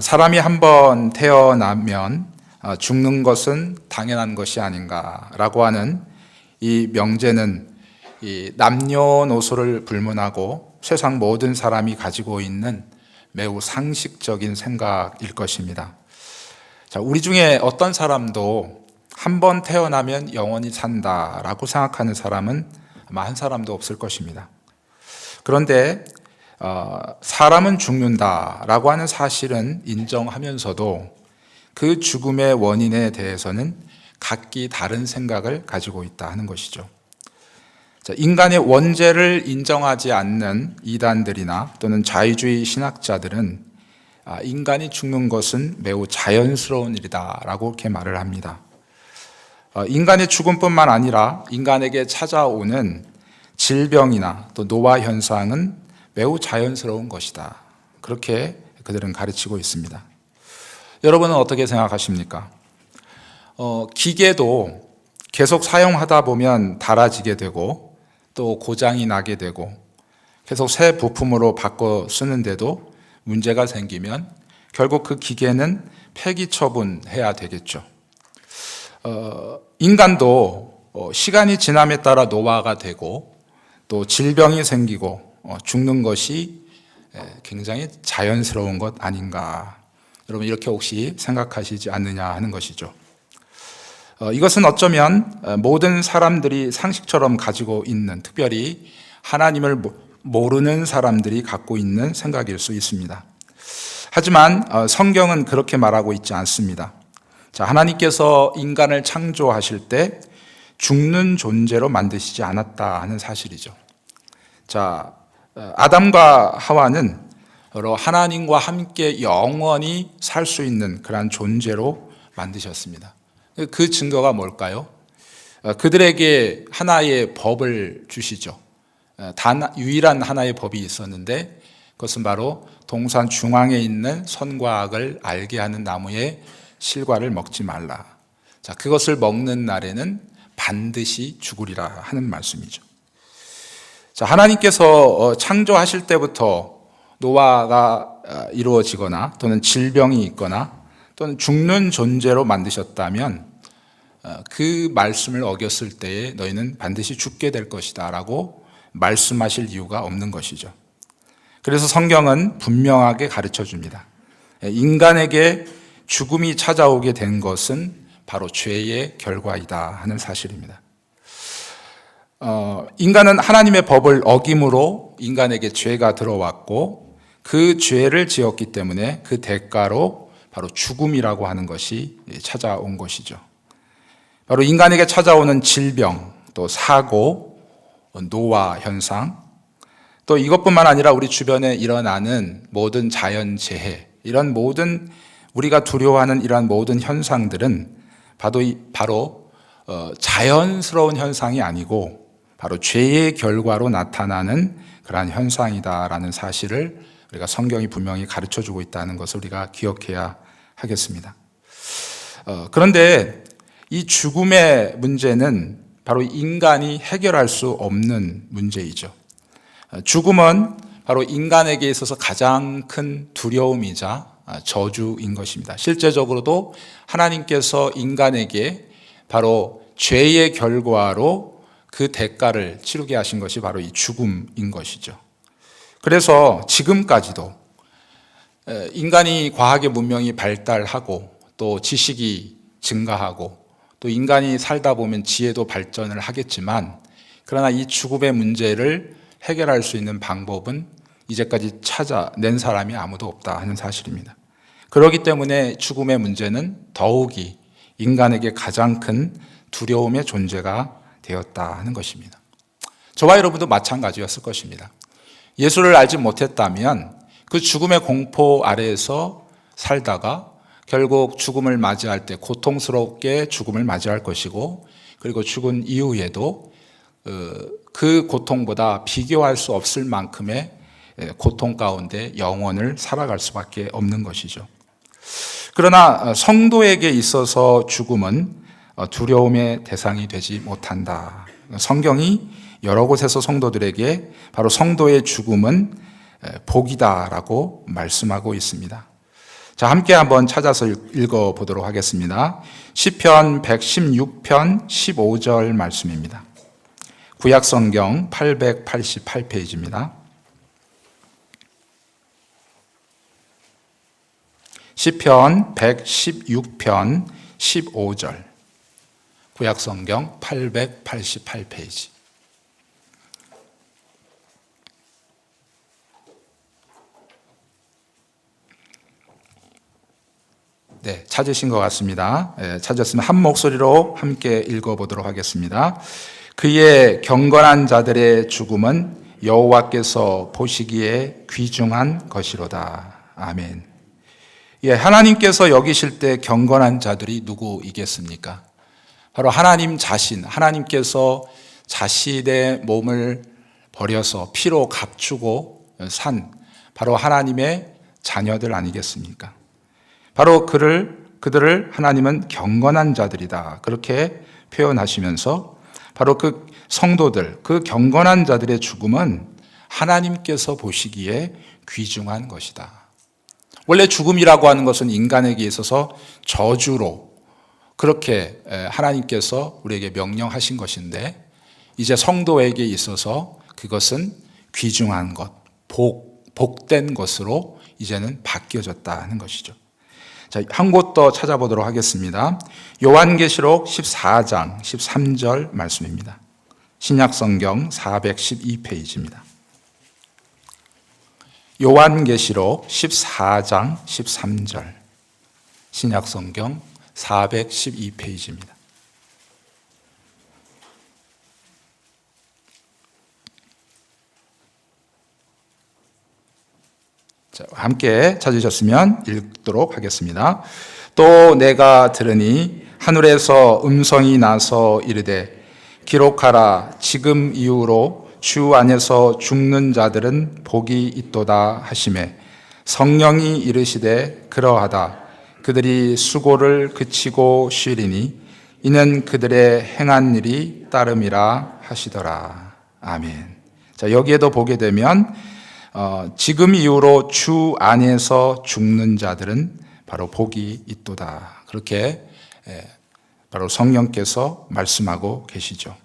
사람이 한 번 태어나면 죽는 것은 당연한 것이 아닌가라고 하는 이 명제는 이 남녀노소를 불문하고 세상 모든 사람이 가지고 있는 매우 상식적인 생각일 것입니다. 우리 중에 어떤 사람도 한 번 태어나면 영원히 산다라고 생각하는 사람은 아마 한 사람도 없을 것입니다. 그런데 사람은 죽는다라고 하는 사실은 인정하면서도 그 죽음의 원인에 대해서는 각기 다른 생각을 가지고 있다 하는 것이죠. 인간의 원죄를 인정하지 않는 이단들이나 또는 자유주의 신학자들은 인간이 죽는 것은 매우 자연스러운 일이다라고 이렇게 말을 합니다. 인간의 죽음뿐만 아니라 인간에게 찾아오는 질병이나 또 노화 현상은 매우 자연스러운 것이다. 그렇게 그들은 가르치고 있습니다. 여러분은 어떻게 생각하십니까? 기계도 계속 사용하다 보면 닳아지게 되고 또 고장이 나게 되고 계속 새 부품으로 바꿔 쓰는데도 문제가 생기면 결국 그 기계는 폐기 처분해야 되겠죠. 인간도 시간이 지남에 따라 노화가 되고 또 질병이 생기고 죽는 것이 굉장히 자연스러운 것 아닌가. 여러분 이렇게 혹시 생각하시지 않느냐 하는 것이죠. 이것은 어쩌면 모든 사람들이 상식처럼 가지고 있는, 특별히 하나님을 모르는 사람들이 갖고 있는 생각일 수 있습니다. 하지만 성경은 그렇게 말하고 있지 않습니다. 하나님께서 인간을 창조하실 때 죽는 존재로 만드시지 않았다 하는 사실이죠. 아담과 하와는 하나님과 함께 영원히 살 수 있는 그러한 존재로 만드셨습니다. 그 증거가 뭘까요? 그들에게 하나의 법을 주시죠. 유일한 하나의 법이 있었는데 그것은 바로 동산 중앙에 있는 선과 악을 알게 하는 나무의 실과를 먹지 말라. 그것을 먹는 날에는 반드시 죽으리라 하는 말씀이죠. 하나님께서 창조하실 때부터 노화가 이루어지거나 또는 질병이 있거나 또는 죽는 존재로 만드셨다면 그 말씀을 어겼을 때에 너희는 반드시 죽게 될 것이다 라고 말씀하실 이유가 없는 것이죠. 그래서 성경은 분명하게 가르쳐 줍니다. 인간에게 죽음이 찾아오게 된 것은 바로 죄의 결과이다 하는 사실입니다. 인간은 하나님의 법을 어김으로 인간에게 죄가 들어왔고 그 죄를 지었기 때문에 그 대가로 바로 죽음이라고 하는 것이 찾아온 것이죠. 바로 인간에게 찾아오는 질병, 또 사고, 노화 현상, 또 이것뿐만 아니라 우리 주변에 일어나는 모든 자연재해, 이런 모든 우리가 두려워하는 이러한 모든 현상들은 바로 자연스러운 현상이 아니고 바로 죄의 결과로 나타나는 그러한 현상이다라는 사실을 우리가 성경이 분명히 가르쳐주고 있다는 것을 우리가 기억해야 하겠습니다. 그런데 이 죽음의 문제는 바로 인간이 해결할 수 없는 문제이죠. 죽음은 바로 인간에게 있어서 가장 큰 두려움이자 저주인 것입니다. 실제적으로도 하나님께서 인간에게 바로 죄의 결과로 그 대가를 치르게 하신 것이 바로 이 죽음인 것이죠. 그래서 지금까지도 인간이 과학의 문명이 발달하고 또 지식이 증가하고 또 인간이 살다 보면 지혜도 발전을 하겠지만 그러나 이 죽음의 문제를 해결할 수 있는 방법은 이제까지 찾아낸 사람이 아무도 없다 하는 사실입니다. 그렇기 때문에 죽음의 문제는 더욱이 인간에게 가장 큰 두려움의 존재가 되었다 하는 것입니다. 저와 여러분도 마찬가지였을 것입니다. 예수를 알지 못했다면 그 죽음의 공포 아래에서 살다가 결국 죽음을 맞이할 때 고통스럽게 죽음을 맞이할 것이고 그리고 죽은 이후에도 그 고통보다 비교할 수 없을 만큼의 고통 가운데 영원을 살아갈 수밖에 없는 것이죠. 그러나 성도에게 있어서 죽음은 두려움의 대상이 되지 못한다. 성경이 여러 곳에서 성도들에게 바로 성도의 죽음은 복이다라고 말씀하고 있습니다. 자, 함께 한번 찾아서 읽어 보도록 하겠습니다. 시편 116편 15절 말씀입니다. 구약 성경 888페이지입니다. 시편 116편 15절. 구약 성경 888페이지. 네, 찾으신 것 같습니다. 찾았으면 한 목소리로 함께 읽어보도록 하겠습니다. 그의 경건한 자들의 죽음은 여호와께서 보시기에 귀중한 것이로다. 아멘. 예, 하나님께서 여기실 때 경건한 자들이 누구이겠습니까? 바로 하나님 자신, 하나님께서 자신의 몸을 버려서 피로 값추고 산 바로 하나님의 자녀들 아니겠습니까? 바로 그들을 하나님은 경건한 자들이다. 그렇게 표현하시면서 바로 그 성도들, 그 경건한 자들의 죽음은 하나님께서 보시기에 귀중한 것이다. 원래 죽음이라고 하는 것은 인간에게 있어서 저주로 그렇게 하나님께서 우리에게 명령하신 것인데 이제 성도에게 있어서 그것은 귀중한 것, 복된 것으로 이제는 바뀌어졌다는 것이죠. 자, 한 곳 더 찾아보도록 하겠습니다. 요한계시록 14장 13절 말씀입니다. 신약성경 412페이지입니다. 요한계시록 14장 13절 신약성경 412페이지입니다. 자, 함께 찾으셨으면 읽도록 하겠습니다. 또 내가 들으니 하늘에서 음성이 나서 이르되 기록하라. 지금 이후로 주 안에서 죽는 자들은 복이 있도다 하시매 성령이 이르시되 그러하다. 그들이 수고를 그치고 쉬리니 이는 그들의 행한 일이 따름이라 하시더라. 아멘. 자, 여기에도 보게 되면 지금 이후로 주 안에서 죽는 자들은 바로 복이 있도다. 그렇게 바로 성령께서 말씀하고 계시죠.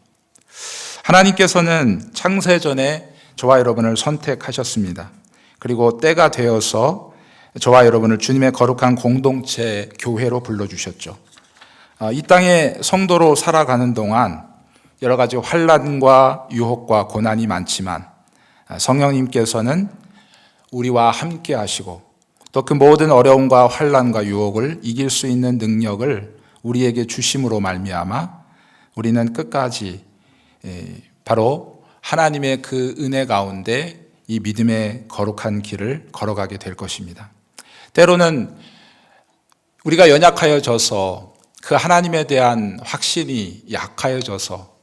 하나님께서는 창세전에 저와 여러분을 선택하셨습니다. 그리고 때가 되어서 저와 여러분을 주님의 거룩한 공동체 교회로 불러주셨죠. 이 땅에 성도로 살아가는 동안 여러 가지 환난과 유혹과 고난이 많지만 성령님께서는 우리와 함께 하시고 또 그 모든 어려움과 환난과 유혹을 이길 수 있는 능력을 우리에게 주심으로 말미암아 우리는 끝까지 바로 하나님의 그 은혜 가운데 이 믿음의 거룩한 길을 걸어가게 될 것입니다. 때로는 우리가 연약하여져서 그 하나님에 대한 확신이 약하여져서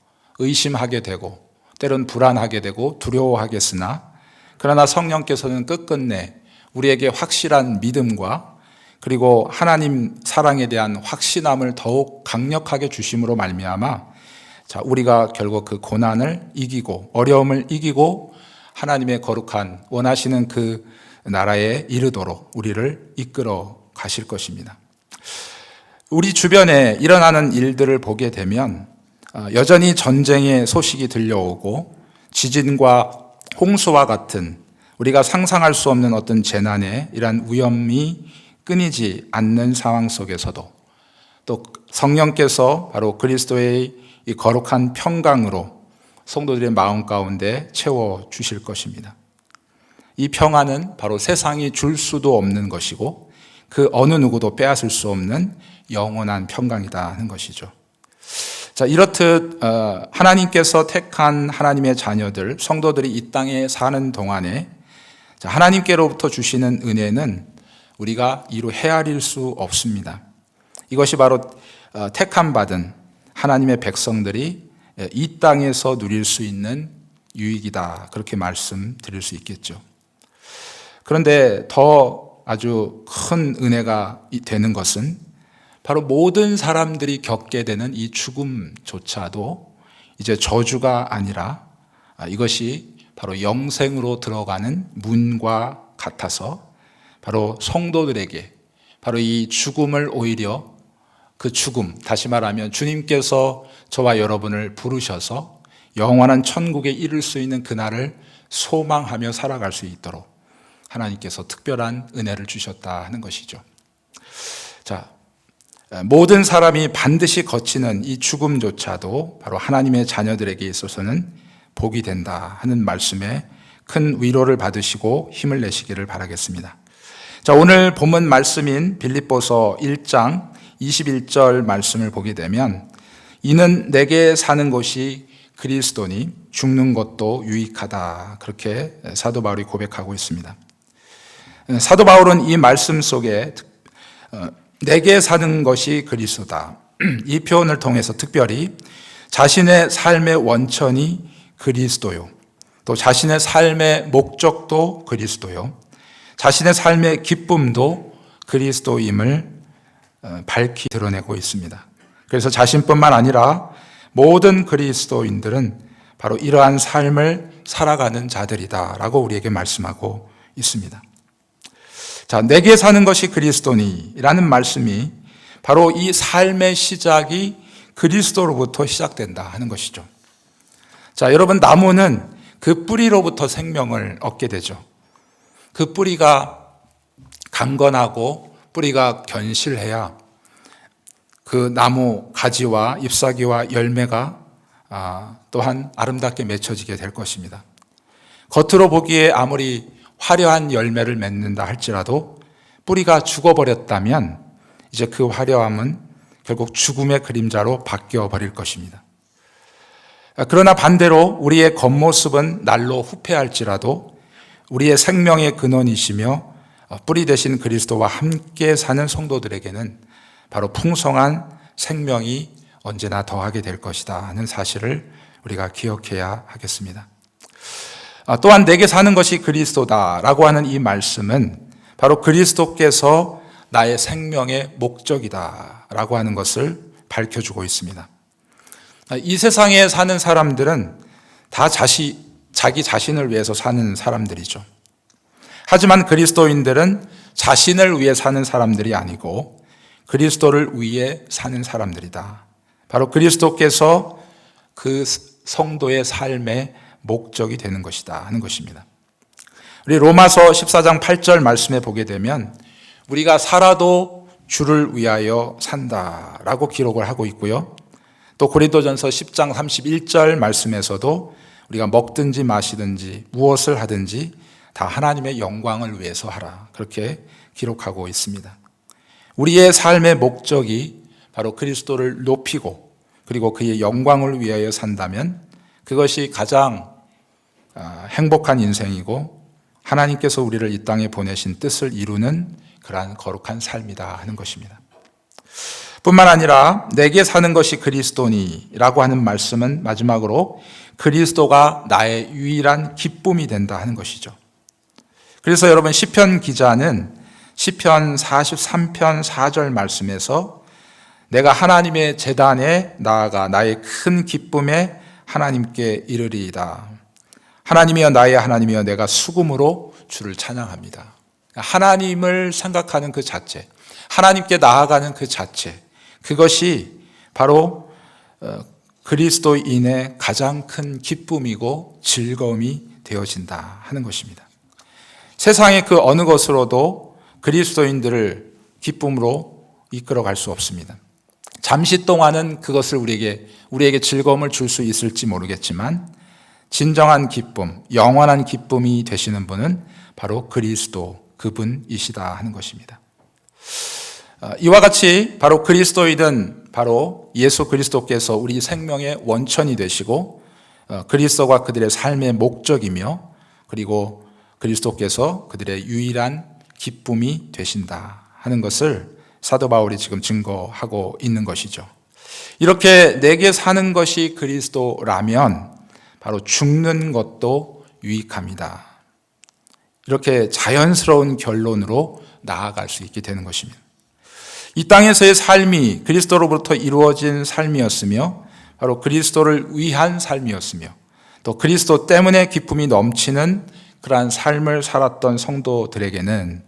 의심하게 되고 때로는 불안하게 되고 두려워하겠으나 그러나 성령께서는 끝끝내 우리에게 확실한 믿음과 그리고 하나님 사랑에 대한 확신함을 더욱 강력하게 주심으로 말미암아 자, 우리가 결국 그 고난을 이기고 어려움을 이기고 하나님의 거룩한 원하시는 그 나라에 이르도록 우리를 이끌어 가실 것입니다. 우리 주변에 일어나는 일들을 보게 되면 여전히 전쟁의 소식이 들려오고 지진과 홍수와 같은 우리가 상상할 수 없는 어떤 재난의 이러한 위험이 끊이지 않는 상황 속에서도 또 성령께서 바로 그리스도의 이 거룩한 평강으로 성도들의 마음 가운데 채워 주실 것입니다. 이 평안은 바로 세상이 줄 수도 없는 것이고 그 어느 누구도 빼앗을 수 없는 영원한 평강이다 하는 것이죠. 자, 이렇듯 하나님께서 택한 하나님의 자녀들, 성도들이 이 땅에 사는 동안에 하나님께로부터 주시는 은혜는 우리가 이루 헤아릴 수 없습니다. 이것이 바로 택함 받은 하나님의 백성들이 이 땅에서 누릴 수 있는 유익이다. 그렇게 말씀드릴 수 있겠죠. 그런데 더 아주 큰 은혜가 되는 것은 바로 모든 사람들이 겪게 되는 이 죽음조차도 이제 저주가 아니라 이것이 바로 영생으로 들어가는 문과 같아서 바로 성도들에게 바로 이 죽음을 오히려 그 죽음, 다시 말하면 주님께서 저와 여러분을 부르셔서 영원한 천국에 이를 수 있는 그날을 소망하며 살아갈 수 있도록 하나님께서 특별한 은혜를 주셨다 하는 것이죠. 자, 모든 사람이 반드시 거치는 이 죽음조차도 바로 하나님의 자녀들에게 있어서는 복이 된다 하는 말씀에 큰 위로를 받으시고 힘을 내시기를 바라겠습니다. 자, 오늘 본문 말씀인 빌립보서 1장 21절 말씀을 보게 되면 이는 내게 사는 것이 그리스도니 죽는 것도 유익하다, 그렇게 사도 바울이 고백하고 있습니다. 사도 바울은 이 말씀 속에 내게 사는 것이 그리스도다, 이 표현을 통해서 특별히 자신의 삶의 원천이 그리스도요, 또 자신의 삶의 목적도 그리스도요, 자신의 삶의 기쁨도 그리스도임을 밝히 드러내고 있습니다. 그래서 자신뿐만 아니라 모든 그리스도인들은 바로 이러한 삶을 살아가는 자들이다라고 우리에게 말씀하고 있습니다. 자, 내게 사는 것이 그리스도니라는 말씀이 바로 이 삶의 시작이 그리스도로부터 시작된다 하는 것이죠. 자, 여러분, 나무는 그 뿌리로부터 생명을 얻게 되죠. 그 뿌리가 강건하고 뿌리가 견실해야 그 나무 가지와 잎사귀와 열매가 또한 아름답게 맺혀지게 될 것입니다. 겉으로 보기에 아무리 화려한 열매를 맺는다 할지라도 뿌리가 죽어버렸다면 이제 그 화려함은 결국 죽음의 그림자로 바뀌어 버릴 것입니다. 그러나 반대로 우리의 겉모습은 날로 후패할지라도 우리의 생명의 근원이시며 뿌리 되신 그리스도와 함께 사는 성도들에게는 바로 풍성한 생명이 언제나 더하게 될 것이다 하는 사실을 우리가 기억해야 하겠습니다. 또한 내게 사는 것이 그리스도다라고 하는 이 말씀은 바로 그리스도께서 나의 생명의 목적이다라고 하는 것을 밝혀주고 있습니다. 이 세상에 사는 사람들은 다 자기 자신을 위해서 사는 사람들이죠. 하지만 그리스도인들은 자신을 위해 사는 사람들이 아니고 그리스도를 위해 사는 사람들이다. 바로 그리스도께서 그 성도의 삶의 목적이 되는 것이다 하는 것입니다. 우리 로마서 14장 8절 말씀에 보게 되면 우리가 살아도 주를 위하여 산다라고 기록을 하고 있고요. 또 고린도전서 10장 31절 말씀에서도 우리가 먹든지 마시든지 무엇을 하든지 다 하나님의 영광을 위해서 하라, 그렇게 기록하고 있습니다. 우리의 삶의 목적이 바로 그리스도를 높이고 그리고 그의 영광을 위하여 산다면 그것이 가장 행복한 인생이고 하나님께서 우리를 이 땅에 보내신 뜻을 이루는 그러한 거룩한 삶이다 하는 것입니다. 뿐만 아니라 내게 사는 것이 그리스도니라고 하는 말씀은 마지막으로 그리스도가 나의 유일한 기쁨이 된다 하는 것이죠. 그래서 여러분, 시편 기자는 시편 43편 4절 말씀에서 내가 하나님의 제단에 나아가 나의 큰 기쁨에 하나님께 이르리이다. 하나님이여 나의 하나님이여 내가 수금으로 주를 찬양합니다. 하나님을 생각하는 그 자체, 하나님께 나아가는 그 자체, 그것이 바로 그리스도인의 가장 큰 기쁨이고 즐거움이 되어진다 하는 것입니다. 세상의 그 어느 것으로도 그리스도인들을 기쁨으로 이끌어갈 수 없습니다. 잠시 동안은 그것을 우리에게 즐거움을 줄 수 있을지 모르겠지만 진정한 기쁨, 영원한 기쁨이 되시는 분은 바로 그리스도, 그분이시다 하는 것입니다. 이와 같이 바로 그리스도이든 바로 예수 그리스도께서 우리 생명의 원천이 되시고 그리스도가 그들의 삶의 목적이며 그리고 그리스도께서 그들의 유일한 기쁨이 되신다 하는 것을 사도 바울이 지금 증거하고 있는 것이죠. 이렇게 내게 사는 것이 그리스도라면 바로 죽는 것도 유익합니다. 이렇게 자연스러운 결론으로 나아갈 수 있게 되는 것입니다. 이 땅에서의 삶이 그리스도로부터 이루어진 삶이었으며 바로 그리스도를 위한 삶이었으며 또 그리스도 때문에 기쁨이 넘치는 그러한 삶을 살았던 성도들에게는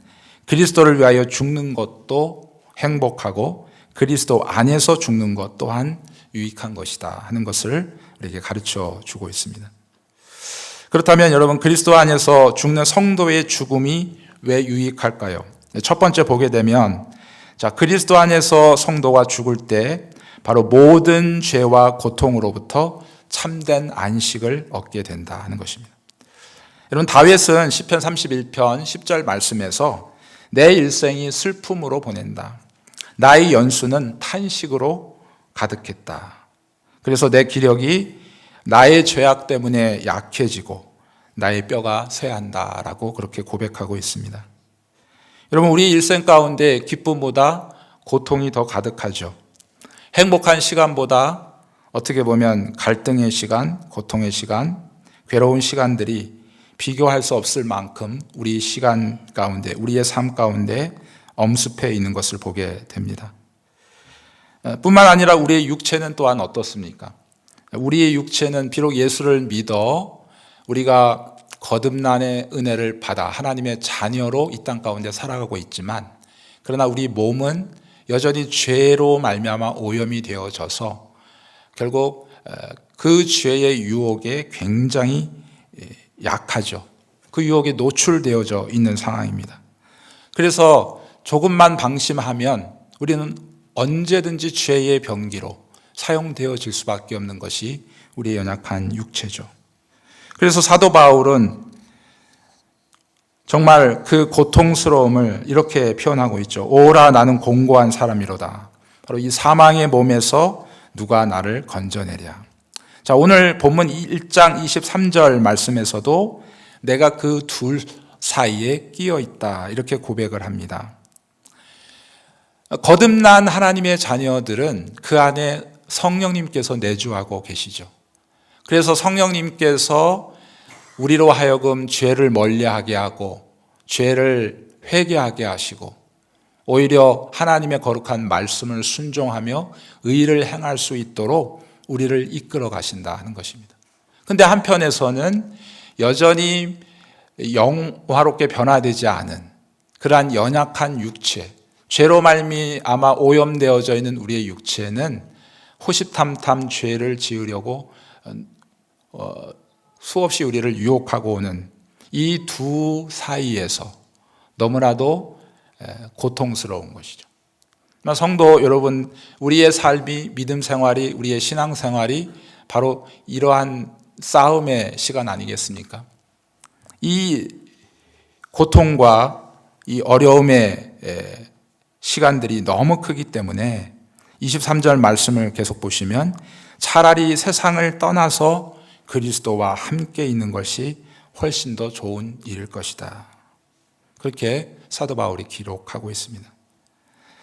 그리스도를 위하여 죽는 것도 행복하고 그리스도 안에서 죽는 것 또한 유익한 것이다 하는 것을 우리에게 가르쳐 주고 있습니다. 그렇다면 여러분, 그리스도 안에서 죽는 성도의 죽음이 왜 유익할까요? 첫 번째 보게 되면, 그리스도 안에서 성도가 죽을 때 바로 모든 죄와 고통으로부터 참된 안식을 얻게 된다 하는 것입니다. 여러분, 다윗은 시편 31편 10절 말씀에서 내 일생이 슬픔으로 보낸다. 나의 연수는 탄식으로 가득했다. 그래서 내 기력이 나의 죄악 때문에 약해지고 나의 뼈가 쇠한다라고 그렇게 고백하고 있습니다. 여러분, 우리 일생 가운데 기쁨보다 고통이 더 가득하죠. 행복한 시간보다 어떻게 보면 갈등의 시간, 고통의 시간, 괴로운 시간들이 비교할 수 없을 만큼 우리 시간 가운데, 우리의 삶 가운데 엄습해 있는 것을 보게 됩니다. 뿐만 아니라 우리의 육체는 또한 어떻습니까? 우리의 육체는 비록 예수를 믿어 우리가 거듭남의 은혜를 받아 하나님의 자녀로 이 땅 가운데 살아가고 있지만, 그러나 우리 몸은 여전히 죄로 말미암아 오염이 되어져서 결국 그 죄의 유혹에 굉장히 약하죠. 그 유혹에 노출되어져 있는 상황입니다. 그래서 조금만 방심하면 우리는 언제든지 죄의 병기로 사용되어질 수밖에 없는 것이 우리의 연약한 육체죠. 그래서 사도 바울은 정말 그 고통스러움을 이렇게 표현하고 있죠. 오라, 나는 공고한 사람이로다. 바로 이 사망의 몸에서 누가 나를 건져내랴. 자, 오늘 본문 1장 23절 말씀에서도 내가 그 둘 사이에 끼어 있다, 이렇게 고백을 합니다. 거듭난 하나님의 자녀들은 그 안에 성령님께서 내주하고 계시죠. 그래서 성령님께서 우리로 하여금 죄를 멀리하게 하고 죄를 회개하게 하시고 오히려 하나님의 거룩한 말씀을 순종하며 의를 행할 수 있도록 우리를 이끌어 가신다 하는 것입니다. 그런데 한편에서는 여전히 영화롭게 변화되지 않은 그러한 연약한 육체, 죄로 말미암아 오염되어져 있는 우리의 육체는 호시탐탐 죄를 지으려고 수없이 우리를 유혹하고 오는 이 두 사이에서 너무나도 고통스러운 것이죠. 성도 여러분, 우리의 삶이, 믿음 생활이, 우리의 신앙 생활이 바로 이러한 싸움의 시간 아니겠습니까? 이 고통과 이 어려움의 시간들이 너무 크기 때문에 23절 말씀을 계속 보시면 차라리 세상을 떠나서 그리스도와 함께 있는 것이 훨씬 더 좋은 일일 것이다. 그렇게 사도 바울이 기록하고 있습니다.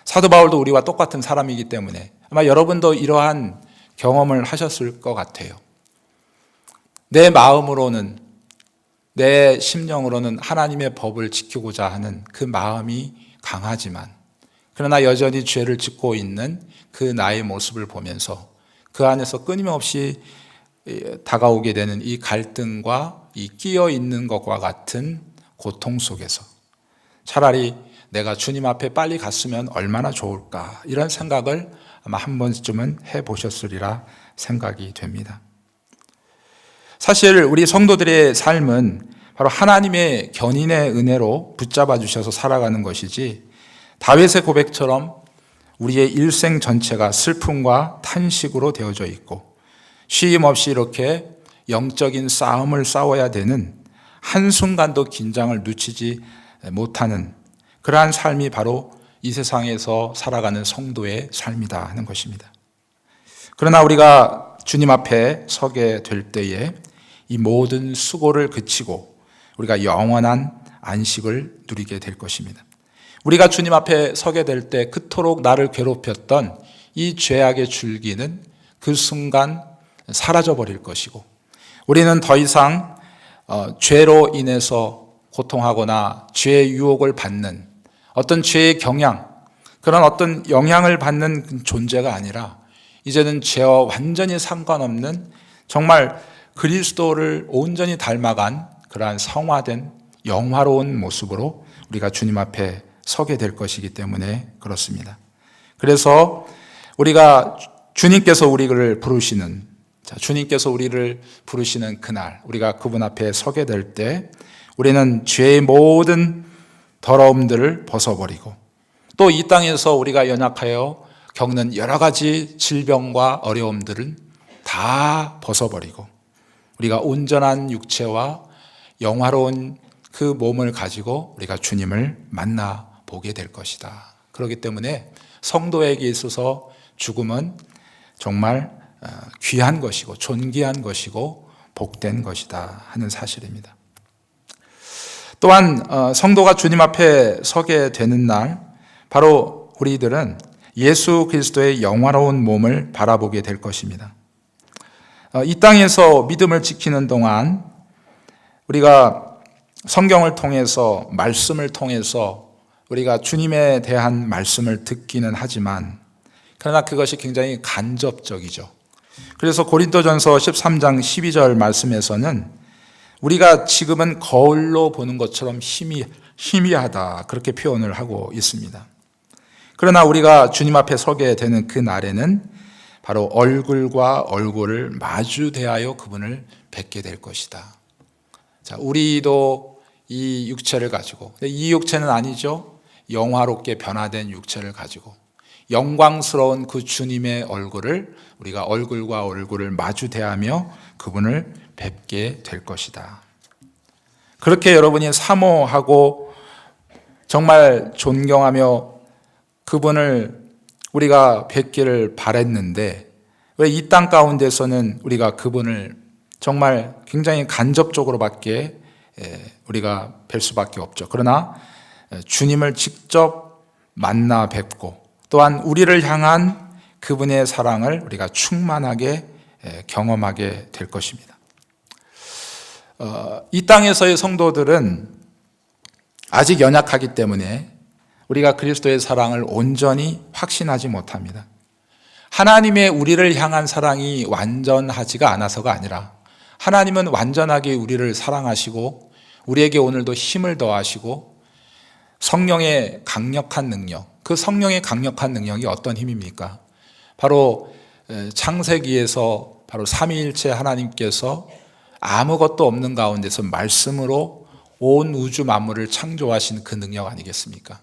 사도 바울도 우리와 똑같은 사람이기 때문에 아마 여러분도 이러한 경험을 하셨을 것 같아요. 내 마음으로는, 내 심령으로는 하나님의 법을 지키고자 하는 그 마음이 강하지만, 그러나 여전히 죄를 짓고 있는 그 나의 모습을 보면서 그 안에서 끊임없이 다가오게 되는 이 갈등과 이 끼어 있는 것과 같은 고통 속에서 차라리 내가 주님 앞에 빨리 갔으면 얼마나 좋을까, 이런 생각을 아마 한 번쯤은 해보셨으리라 생각이 됩니다. 사실 우리 성도들의 삶은 바로 하나님의 견인의 은혜로 붙잡아 주셔서 살아가는 것이지, 다윗의 고백처럼 우리의 일생 전체가 슬픔과 탄식으로 되어져 있고 쉼 없이 이렇게 영적인 싸움을 싸워야 되는, 한순간도 긴장을 늦추지 못하는 그러한 삶이 바로 이 세상에서 살아가는 성도의 삶이다 하는 것입니다. 그러나 우리가 주님 앞에 서게 될 때에 이 모든 수고를 그치고 우리가 영원한 안식을 누리게 될 것입니다. 우리가 주님 앞에 서게 될 때 그토록 나를 괴롭혔던 이 죄악의 줄기는 그 순간 사라져 버릴 것이고, 우리는 더 이상 죄로 인해서 고통하거나 죄의 유혹을 받는 어떤 죄의 경향, 그런 어떤 영향을 받는 존재가 아니라 이제는 죄와 완전히 상관없는 정말 그리스도를 온전히 닮아간 그러한 성화된 영화로운 모습으로 우리가 주님 앞에 서게 될 것이기 때문에 그렇습니다. 그래서 우리가 주님께서 우리를 부르시는 그날, 우리가 그분 앞에 서게 될 때 우리는 죄의 모든 더러움들을 벗어버리고 또 이 땅에서 우리가 연약하여 겪는 여러 가지 질병과 어려움들은 다 벗어버리고 우리가 온전한 육체와 영화로운 그 몸을 가지고 우리가 주님을 만나보게 될 것이다. 그렇기 때문에 성도에게 있어서 죽음은 정말 귀한 것이고 존귀한 것이고 복된 것이다 하는 사실입니다. 또한 성도가 주님 앞에 서게 되는 날, 바로 우리들은 예수 그리스도의 영화로운 몸을 바라보게 될 것입니다. 이 땅에서 믿음을 지키는 동안 우리가 성경을 통해서, 말씀을 통해서 우리가 주님에 대한 말씀을 듣기는 하지만 그러나 그것이 굉장히 간접적이죠. 그래서 고린도전서 13장 12절 말씀에서는 우리가 지금은 거울로 보는 것처럼 희미하다 그렇게 표현을 하고 있습니다. 그러나 우리가 주님 앞에 서게 되는 그 날에는 바로 얼굴과 얼굴을 마주 대하여 그분을 뵙게 될 것이다. 자, 우리도 이 육체를 가지고, 이 육체는 아니죠. 영화롭게 변화된 육체를 가지고 영광스러운 그 주님의 얼굴을 우리가 얼굴과 얼굴을 마주 대하며 그분을 뵙게 될 것이다. 그렇게 여러분이 사모하고 정말 존경하며 그분을 우리가 뵙기를 바랬는데 왜 이 땅 가운데서는 우리가 그분을 정말 굉장히 간접적으로밖에 우리가 뵐 수밖에 없죠. 그러나 주님을 직접 만나 뵙고 또한 우리를 향한 그분의 사랑을 우리가 충만하게 경험하게 될 것입니다. 이 땅에서의 성도들은 아직 연약하기 때문에 우리가 그리스도의 사랑을 온전히 확신하지 못합니다. 하나님의 우리를 향한 사랑이 완전하지가 않아서가 아니라 하나님은 완전하게 우리를 사랑하시고 우리에게 오늘도 힘을 더하시고 성령의 강력한 능력, 그 성령의 강력한 능력이 어떤 힘입니까? 바로 창세기에서 바로 삼위일체 하나님께서 아무것도 없는 가운데서 말씀으로 온 우주 만물을 창조하신 그 능력 아니겠습니까?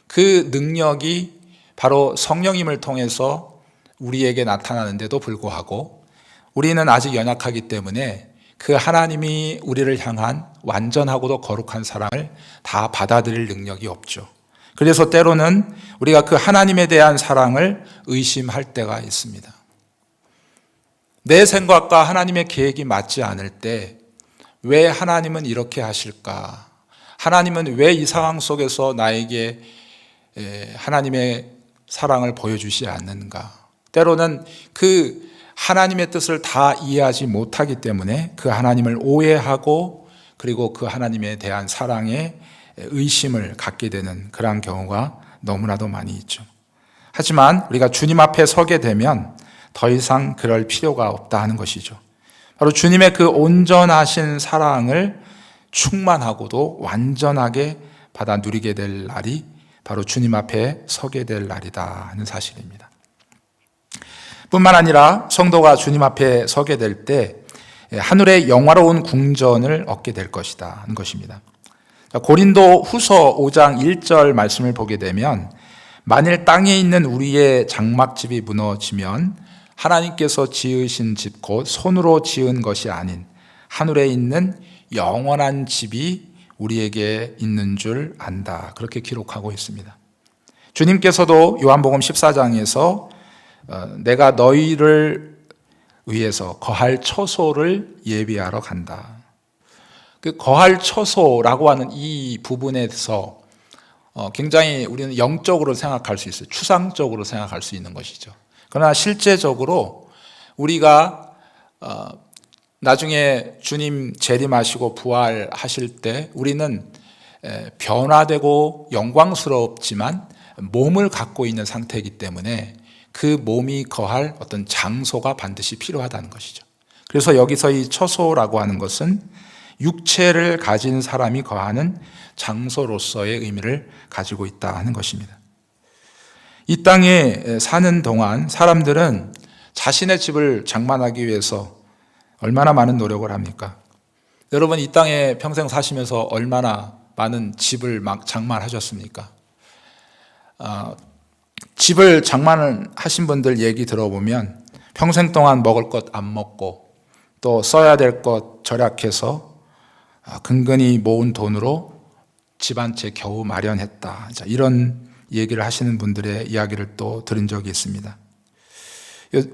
그 능력이 바로 성령님을 통해서 우리에게 나타나는데도 불구하고 우리는 아직 연약하기 때문에 그 하나님이 우리를 향한 완전하고도 거룩한 사랑을 다 받아들일 능력이 없죠. 그래서 때로는 우리가 그 하나님에 대한 사랑을 의심할 때가 있습니다. 내 생각과 하나님의 계획이 맞지 않을 때 왜 하나님은 이렇게 하실까? 하나님은 왜 이 상황 속에서 나에게 하나님의 사랑을 보여주시지 않는가? 때로는 그 하나님의 뜻을 다 이해하지 못하기 때문에 그 하나님을 오해하고 그리고 그 하나님에 대한 사랑에 의심을 갖게 되는 그런 경우가 너무나도 많이 있죠. 하지만 우리가 주님 앞에 서게 되면 더 이상 그럴 필요가 없다 하는 것이죠. 바로 주님의 그 온전하신 사랑을 충만하고도 완전하게 받아 누리게 될 날이 바로 주님 앞에 서게 될 날이다 하는 사실입니다. 뿐만 아니라 성도가 주님 앞에 서게 될 때 하늘의 영화로운 궁전을 얻게 될 것이다 하는 것입니다. 고린도 후서 5장 1절 말씀을 보게 되면 만일 땅에 있는 우리의 장막집이 무너지면 하나님께서 지으신 집 곧 손으로 지은 것이 아닌 하늘에 있는 영원한 집이 우리에게 있는 줄 안다. 그렇게 기록하고 있습니다. 주님께서도 요한복음 14장에서 내가 너희를 위해서 거할 처소를 예비하러 간다. 그 거할 처소라고 하는 이 부분에서 굉장히 우리는 영적으로 생각할 수 있어요. 추상적으로 생각할 수 있는 것이죠. 그러나 실제적으로 우리가 나중에 주님 재림하시고 부활하실 때 우리는 변화되고 영광스럽지만 몸을 갖고 있는 상태이기 때문에 그 몸이 거할 어떤 장소가 반드시 필요하다는 것이죠. 그래서 여기서 이 처소라고 하는 것은 육체를 가진 사람이 거하는 장소로서의 의미를 가지고 있다 하는 것입니다. 이 땅에 사는 동안 사람들은 자신의 집을 장만하기 위해서 얼마나 많은 노력을 합니까? 여러분, 이 땅에 평생 사시면서 얼마나 많은 집을 막 장만하셨습니까? 집을 장만을 하신 분들 얘기 들어보면 평생 동안 먹을 것 안 먹고 또 써야 될 것 절약해서 근근히 모은 돈으로 집 한 채 겨우 마련했다. 이런 얘기를 하시는 분들의 이야기를 또 들은 적이 있습니다.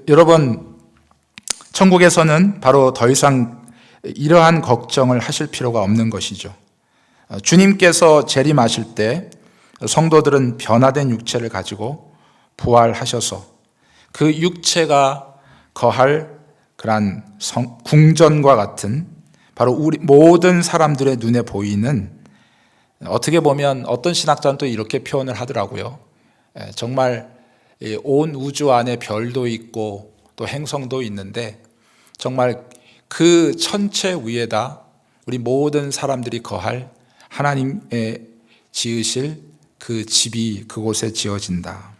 여러분, 천국에서는 바로 더 이상 이러한 걱정을 하실 필요가 없는 것이죠. 주님께서 재림하실 때 성도들은 변화된 육체를 가지고 부활하셔서 그 육체가 거할 그러한 궁전과 같은 바로 우리 모든 사람들의 눈에 보이는, 어떻게 보면 어떤 신학자는 또 이렇게 표현을 하더라고요. 정말 온 우주 안에 별도 있고 또 행성도 있는데 정말 그 천체 위에다 우리 모든 사람들이 거할 하나님의 지으실 그 집이 그곳에 지어진다.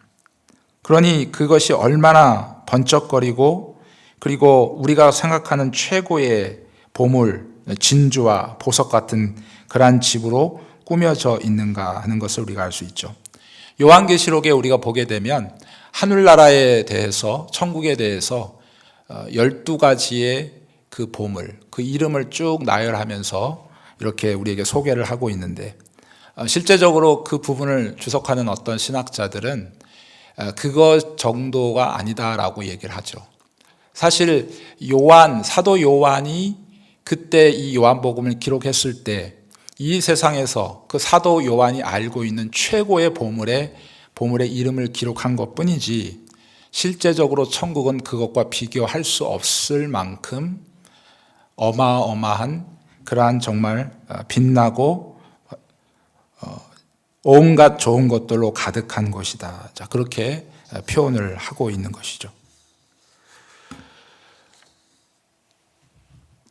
그러니 그것이 얼마나 번쩍거리고 그리고 우리가 생각하는 최고의 보물, 진주와 보석 같은 그러한 집으로 꾸며져 있는가 하는 것을 우리가 알 수 있죠. 요한계시록에 우리가 보게 되면 하늘나라에 대해서, 천국에 대해서 12가지의 그 보물, 그 이름을 쭉 나열하면서 이렇게 우리에게 소개를 하고 있는데, 실제적으로 그 부분을 주석하는 어떤 신학자들은 그것 정도가 아니다라고 얘기를 하죠. 사실 사도 요한이 그때 이 요한복음을 기록했을 때 이 세상에서 그 사도 요한이 알고 있는 최고의 보물의 이름을 기록한 것뿐이지 실제적으로 천국은 그것과 비교할 수 없을 만큼 어마어마한 그러한 정말 빛나고 온갖 좋은 것들로 가득한 것이다. 자, 그렇게 표현을 하고 있는 것이죠.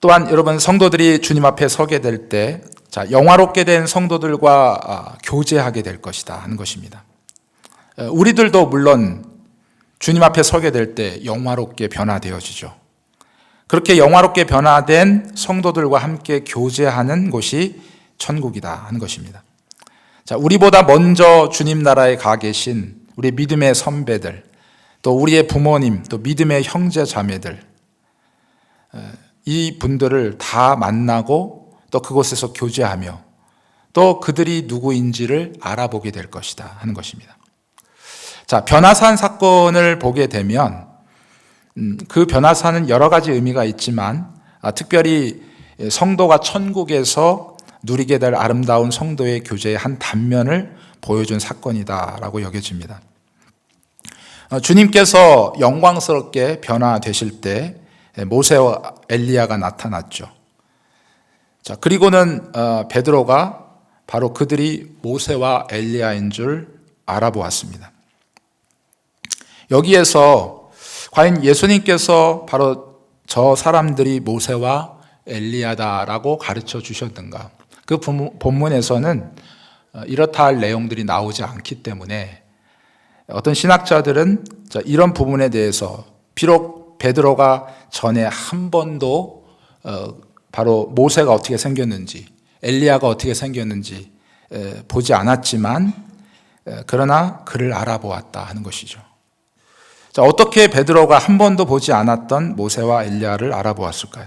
또한 여러분, 성도들이 주님 앞에 서게 될 때 영화롭게 된 성도들과 교제하게 될 것이다 하는 것입니다. 우리들도 물론 주님 앞에 서게 될 때 영화롭게 변화되어지죠. 그렇게 영화롭게 변화된 성도들과 함께 교제하는 곳이 천국이다 하는 것입니다. 자, 우리보다 먼저 주님 나라에 가 계신 우리 믿음의 선배들, 또 우리의 부모님, 또 믿음의 형제 자매들, 이 분들을 다 만나고 또 그곳에서 교제하며 또 그들이 누구인지를 알아보게 될 것이다 하는 것입니다. 자, 변화산 사건을 보게 되면 그 변화산은 여러 가지 의미가 있지만 특별히 성도가 천국에서 누리게 될 아름다운 성도의 교제의 한 단면을 보여준 사건이다라고 여겨집니다. 주님께서 영광스럽게 변화되실 때 모세와 엘리야가 나타났죠. 자, 그리고는 베드로가 바로 그들이 모세와 엘리야인 줄 알아보았습니다. 여기에서 과연 예수님께서 바로 저 사람들이 모세와 엘리야다라고 가르쳐 주셨는가? 그 본문에서는 이렇다 할 내용들이 나오지 않기 때문에 어떤 신학자들은 이런 부분에 대해서 비록 베드로가 전에 한 번도 바로 모세가 어떻게 생겼는지, 엘리야가 어떻게 생겼는지 보지 않았지만 그러나 그를 알아보았다 하는 것이죠. 자, 어떻게 베드로가 한 번도 보지 않았던 모세와 엘리야를 알아보았을까요?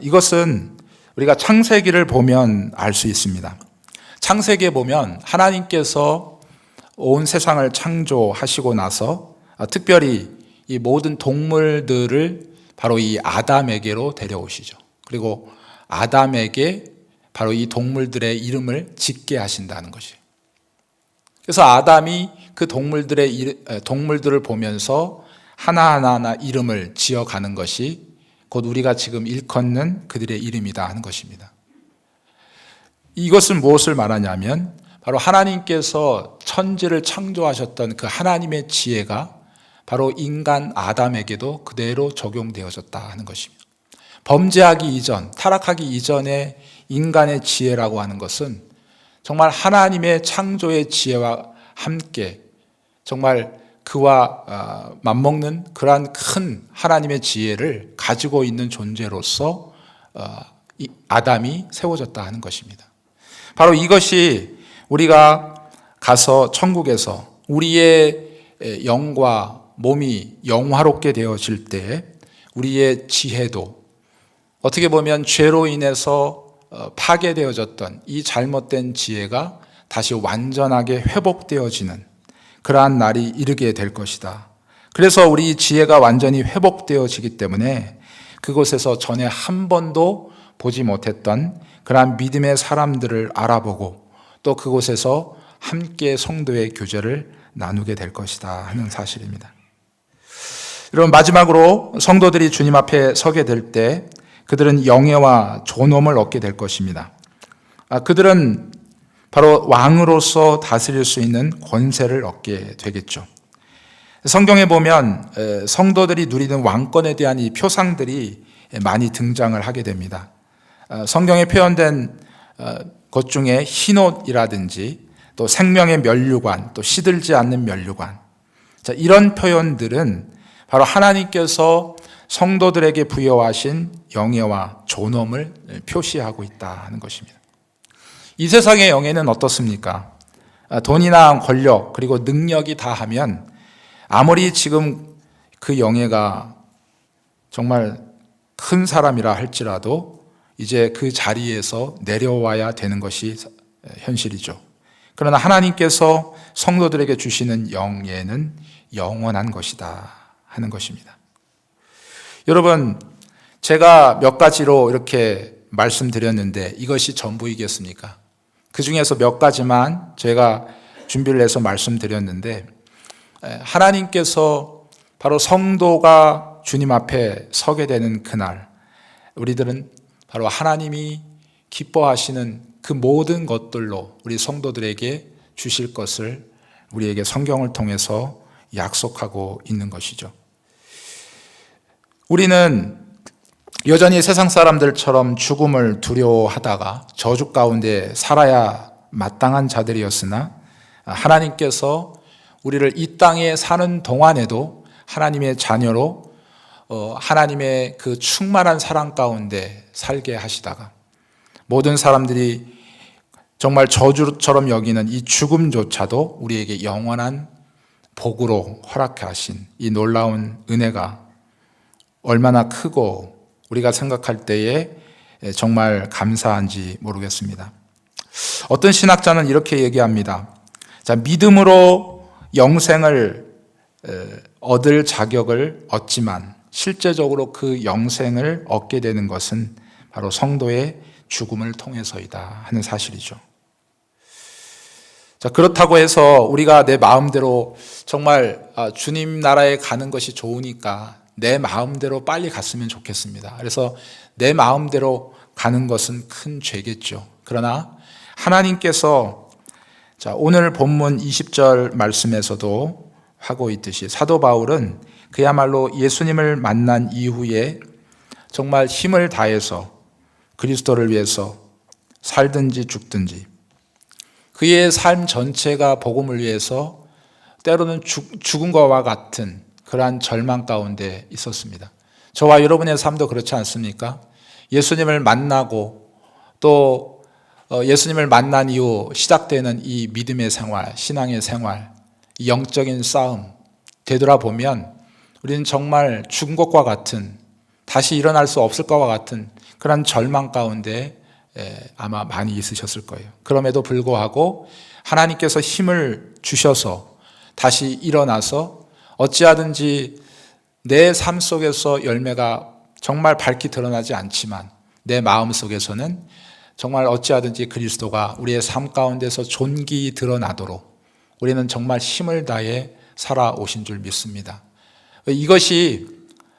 이것은 우리가 창세기를 보면 알 수 있습니다. 창세기에 보면 하나님께서 온 세상을 창조하시고 나서 특별히 이 모든 동물들을 바로 이 아담에게로 데려오시죠. 그리고 아담에게 바로 이 동물들의 이름을 짓게 하신다는 것이에요. 그래서 아담이 그 동물들을 보면서 하나하나 이름을 지어가는 것이 곧 우리가 지금 일컫는 그들의 이름이다 하는 것입니다. 이것은 무엇을 말하냐면 바로 하나님께서 천지를 창조하셨던 그 하나님의 지혜가 바로 인간 아담에게도 그대로 적용되어졌다 하는 것입니다. 범죄하기 이전, 타락하기 이전의 인간의 지혜라고 하는 것은 정말 하나님의 창조의 지혜와 함께 정말 그와 맞먹는 그러한 큰 하나님의 지혜를 가지고 있는 존재로서 아담이 세워졌다 하는 것입니다. 바로 이것이 우리가 가서 천국에서 우리의 영과 몸이 영화롭게 되어질 때 우리의 지혜도 어떻게 보면 죄로 인해서 파괴되어졌던 이 잘못된 지혜가 다시 완전하게 회복되어지는 그러한 날이 이르게 될 것이다. 그래서 우리 지혜가 완전히 회복되어지기 때문에 그곳에서 전에 한 번도 보지 못했던 그러한 믿음의 사람들을 알아보고 또 그곳에서 함께 성도의 교제를 나누게 될 것이다 하는 사실입니다. 여러분, 마지막으로 성도들이 주님 앞에 서게 될 때 그들은 영예와 존엄을 얻게 될 것입니다. 그들은 바로 왕으로서 다스릴 수 있는 권세를 얻게 되겠죠. 성경에 보면 성도들이 누리는 왕권에 대한 이 표상들이 많이 등장을 하게 됩니다. 성경에 표현된 것 중에 흰옷이라든지 또 생명의 면류관, 또 시들지 않는 면류관, 이런 표현들은 바로 하나님께서 성도들에게 부여하신 영예와 존엄을 표시하고 있다 하는 것입니다. 이 세상의 영예는 어떻습니까? 돈이나 권력 그리고 능력이 다하면 아무리 지금 그 영예가 정말 큰 사람이라 할지라도 이제 그 자리에서 내려와야 되는 것이 현실이죠. 그러나 하나님께서 성도들에게 주시는 영예는 영원한 것이다 하는 것입니다. 여러분, 제가 몇 가지로 이렇게 말씀드렸는데 이것이 전부이겠습니까? 그 중에서 몇 가지만 제가 준비를 해서 말씀드렸는데 하나님께서 바로 성도가 주님 앞에 서게 되는 그날 우리들은 바로 하나님이 기뻐하시는 그 모든 것들로 우리 성도들에게 주실 것을 우리에게 성경을 통해서 약속하고 있는 것이죠. 우리는 여전히 세상 사람들처럼 죽음을 두려워하다가 저주 가운데 살아야 마땅한 자들이었으나 하나님께서 우리를 이 땅에 사는 동안에도 하나님의 자녀로 하나님의 그 충만한 사랑 가운데 살게 하시다가 모든 사람들이 정말 저주처럼 여기는 이 죽음조차도 우리에게 영원한 복으로 허락해 하신 이 놀라운 은혜가 얼마나 크고 우리가 생각할 때에 정말 감사한지 모르겠습니다. 어떤 신학자는 이렇게 얘기합니다. 자, 믿음으로 영생을 얻을 자격을 얻지만 실제적으로 그 영생을 얻게 되는 것은 바로 성도의 죽음을 통해서이다 하는 사실이죠. 자, 그렇다고 해서 우리가 내 마음대로 정말 주님 나라에 가는 것이 좋으니까 내 마음대로 빨리 갔으면 좋겠습니다. 그래서 내 마음대로 가는 것은 큰 죄겠죠. 그러나 하나님께서 오늘 본문 20절 말씀에서도 하고 있듯이 사도 바울은 그야말로 예수님을 만난 이후에 정말 힘을 다해서 그리스도를 위해서 살든지 죽든지 그의 삶 전체가 복음을 위해서 때로는 죽은 것과 같은 그러한 절망 가운데 있었습니다. 저와 여러분의 삶도 그렇지 않습니까? 예수님을 만나고 또 예수님을 만난 이후 시작되는 이 믿음의 생활, 신앙의 생활, 이 영적인 싸움 되돌아보면 우리는 정말 죽은 것과 같은 다시 일어날 수 없을 것과 같은 그런 절망 가운데 아마 많이 있으셨을 거예요. 그럼에도 불구하고 하나님께서 힘을 주셔서 다시 일어나서 어찌하든지 내 삶 속에서 열매가 정말 밝게 드러나지 않지만 내 마음 속에서는 정말 어찌하든지 그리스도가 우리의 삶 가운데서 존귀히 드러나도록 우리는 정말 힘을 다해 살아오신 줄 믿습니다. 이것이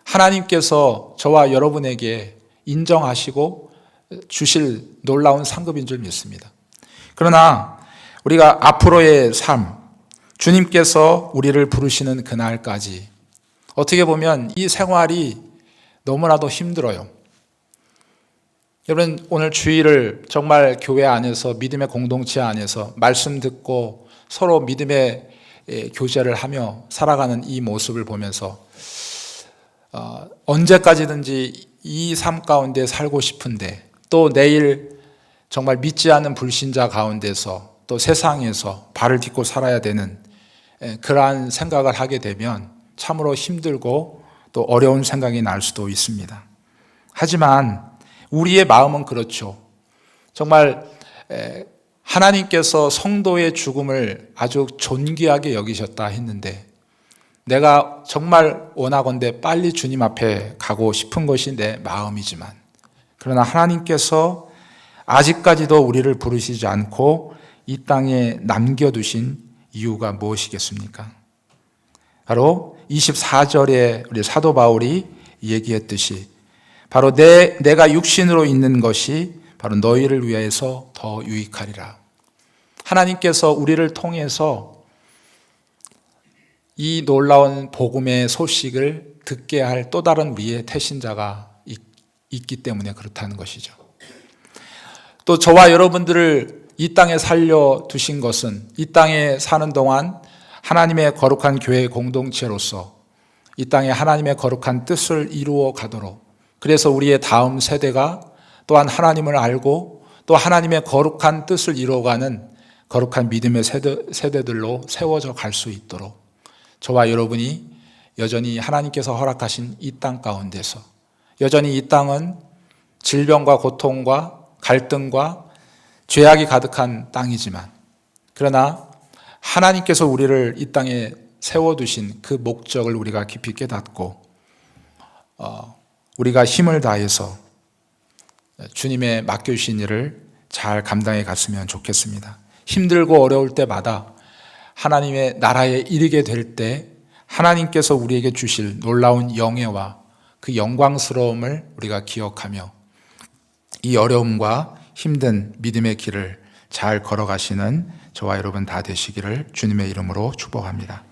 하나님께서 저와 여러분에게 인정하시고 주실 놀라운 상급인 줄 믿습니다. 그러나 우리가 앞으로의 삶, 주님께서 우리를 부르시는 그날까지 어떻게 보면 이 생활이 너무나도 힘들어요. 여러분, 오늘 주일을 정말 교회 안에서, 믿음의 공동체 안에서 말씀 듣고 서로 믿음의 교제를 하며 살아가는 이 모습을 보면서 언제까지든지 이 삶 가운데 살고 싶은데, 또 내일 정말 믿지 않는 불신자 가운데서 또 세상에서 발을 딛고 살아야 되는 그러한 생각을 하게 되면 참으로 힘들고 또 어려운 생각이 날 수도 있습니다. 하지만 우리의 마음은 그렇죠. 정말 하나님께서 성도의 죽음을 아주 존귀하게 여기셨다 했는데, 내가 정말 원하건대 빨리 주님 앞에 가고 싶은 것이 내 마음이지만, 그러나 하나님께서 아직까지도 우리를 부르시지 않고 이 땅에 남겨두신 이유가 무엇이겠습니까? 바로 24절에 우리 사도 바울이 얘기했듯이 바로 내가 육신으로 있는 것이 바로 너희를 위해서 더 유익하리라. 하나님께서 우리를 통해서 이 놀라운 복음의 소식을 듣게 할 또 다른 우리의 태신자가 있기 때문에 그렇다는 것이죠. 또 저와 여러분들을 이 땅에 살려두신 것은 이 땅에 사는 동안 하나님의 거룩한 교회 공동체로서 이 땅에 하나님의 거룩한 뜻을 이루어 가도록, 그래서 우리의 다음 세대가 또한 하나님을 알고 또 하나님의 거룩한 뜻을 이루어가는 거룩한 믿음의 세대들로 세워져 갈 수 있도록 저와 여러분이 여전히 하나님께서 허락하신 이 땅 가운데서, 여전히 이 땅은 질병과 고통과 갈등과 죄악이 가득한 땅이지만, 그러나 하나님께서 우리를 이 땅에 세워두신 그 목적을 우리가 깊이 깨닫고 우리가 힘을 다해서 주님의 맡겨주신 일을 잘 감당해 갔으면 좋겠습니다. 힘들고 어려울 때마다 하나님의 나라에 이르게 될 때 하나님께서 우리에게 주실 놀라운 영예와 그 영광스러움을 우리가 기억하며 이 어려움과 힘든 믿음의 길을 잘 걸어가시는 저와 여러분 다 되시기를 주님의 이름으로 축복합니다.